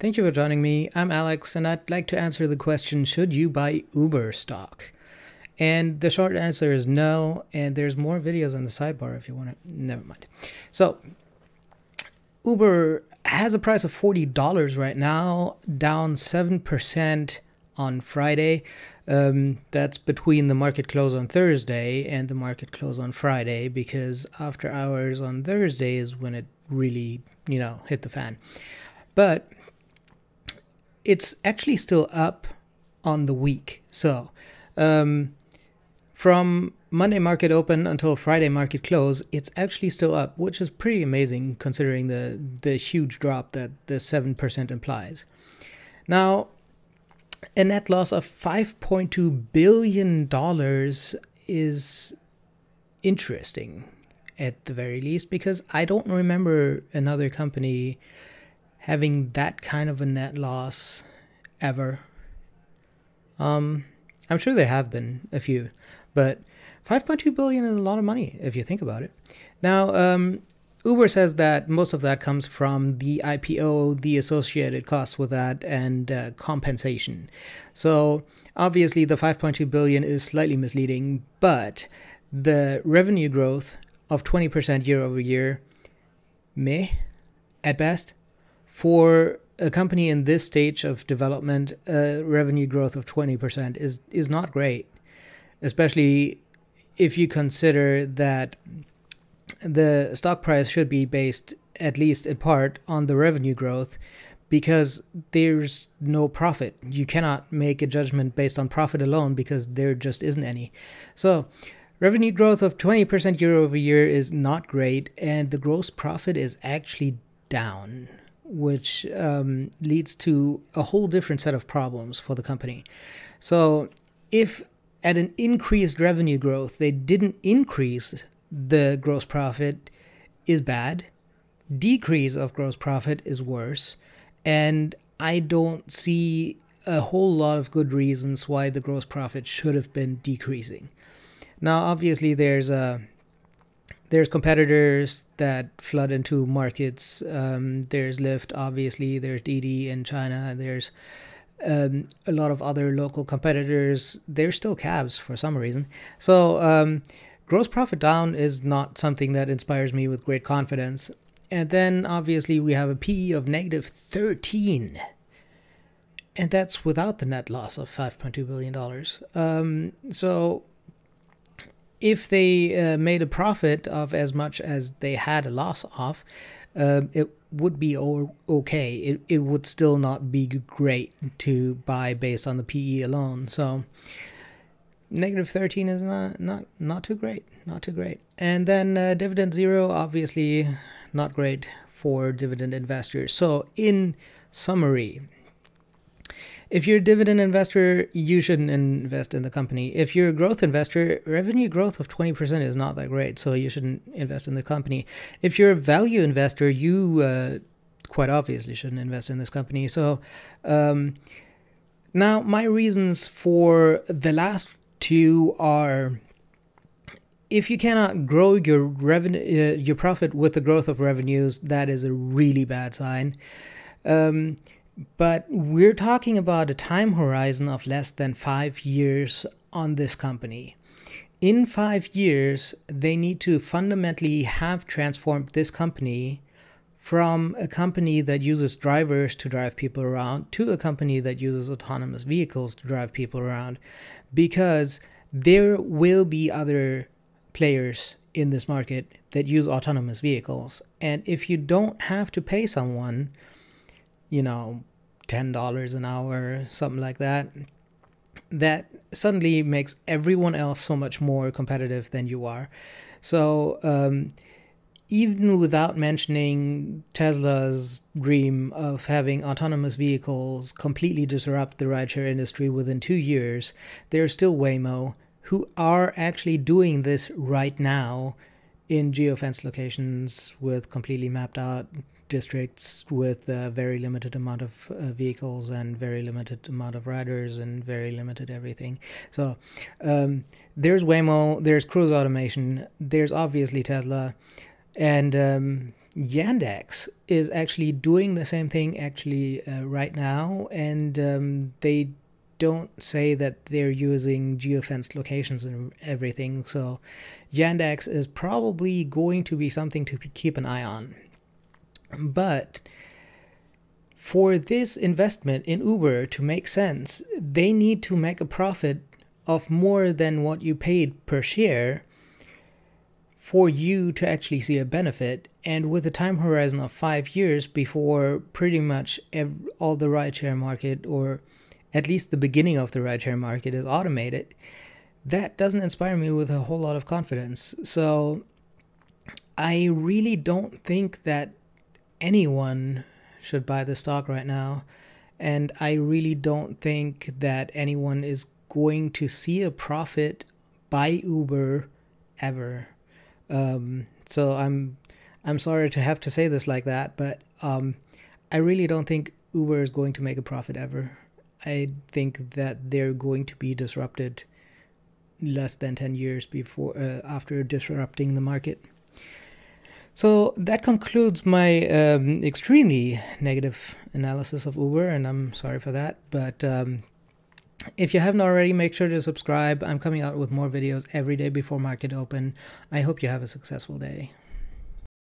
Thank you for joining me. I'm Alex, and I'd like to answer the question, should you buy Uber stock? And the short answer is no, and there's more videos on the sidebar if you want to. Never mind. So, Uber has a price of $40 right now, down 7% on Friday. That's between the market close on Thursday and the market close on Friday, because after hours on Thursday is when it really, hit the fan. But it's actually still up on the week. So from Monday market open until Friday market close, it's actually still up, which is pretty amazing considering the huge drop that the 7% implies. Now, a net loss of $5.2 billion is interesting at the very least, because I don't remember another company having that kind of a net loss ever. I'm sure there have been a few, but 5.2 billion is a lot of money if you think about it. Now, Uber says that most of that comes from the IPO, the associated costs with that, and compensation. So obviously the 5.2 billion is slightly misleading, but the revenue growth of 20% year over year, meh, at best. For a company in this stage of development, revenue growth of 20% is not great, especially if you consider that the stock price should be based, at least in part, on the revenue growth, because there's no profit. You cannot make a judgment based on profit alone because there just isn't any. So revenue growth of 20% year over year is not great, and the gross profit is actually down, which leads to a whole different set of problems for the company. So if at an increased revenue growth they didn't increase the gross profit, is bad. Decrease of gross profit is worse. And I don't see a whole lot of good reasons why the gross profit should have been decreasing. Now, obviously, there's competitors that flood into markets. There's Lyft, obviously. There's Didi in China. There's a lot of other local competitors. There's still cabs for some reason. So gross profit down is not something that inspires me with great confidence. And then obviously we have a PE of negative 13. And that's without the net loss of $5.2 billion. So if they made a profit of as much as they had a loss of, it would be okay. It would still not be great to buy based on the PE alone. So negative 13 is not too great, not too great. And then dividend zero, obviously not great for dividend investors. So in summary, if you're a dividend investor, you shouldn't invest in the company. If you're a growth investor, revenue growth of 20% is not that great, so you shouldn't invest in the company. If you're a value investor, you quite obviously shouldn't invest in this company. So now my reasons for the last two are: if you cannot grow your revenue, your profit with the growth of revenues, that is a really bad sign. But we're talking about a time horizon of less than 5 years on this company. In 5 years, they need to fundamentally have transformed this company from a company that uses drivers to drive people around to a company that uses autonomous vehicles to drive people around, because there will be other players in this market that use autonomous vehicles. And if you don't have to pay someone, $10 an hour, something like that, that suddenly makes everyone else so much more competitive than you are. So even without mentioning Tesla's dream of having autonomous vehicles completely disrupt the rideshare industry within 2 years, there's still Waymo, who are actually doing this right now in geofence locations with completely mapped out districts with a very limited amount of vehicles and very limited amount of riders and very limited everything. So there's Waymo, there's cruise automation, there's obviously Tesla, and Yandex is actually doing the same thing right now, and they don't say that they're using geofenced locations and everything. So Yandex is probably going to be something to keep an eye on. But for this investment in Uber to make sense, they need to make a profit of more than what you paid per share for you to actually see a benefit, and with a time horizon of 5 years before pretty much all the rideshare market, or at least the beginning of the rideshare market, is automated, that doesn't inspire me with a whole lot of confidence. So I really don't think that anyone should buy the stock right now, and I really don't think that anyone is going to see a profit by Uber ever. So I'm sorry to have to say this like that, but I really don't think Uber is going to make a profit ever. I think that they're going to be disrupted less than 10 years before after disrupting the market. So that concludes my extremely negative analysis of Uber, and I'm sorry for that. But if you haven't already, make sure to subscribe. I'm coming out with more videos every day before market open. I hope you have a successful day.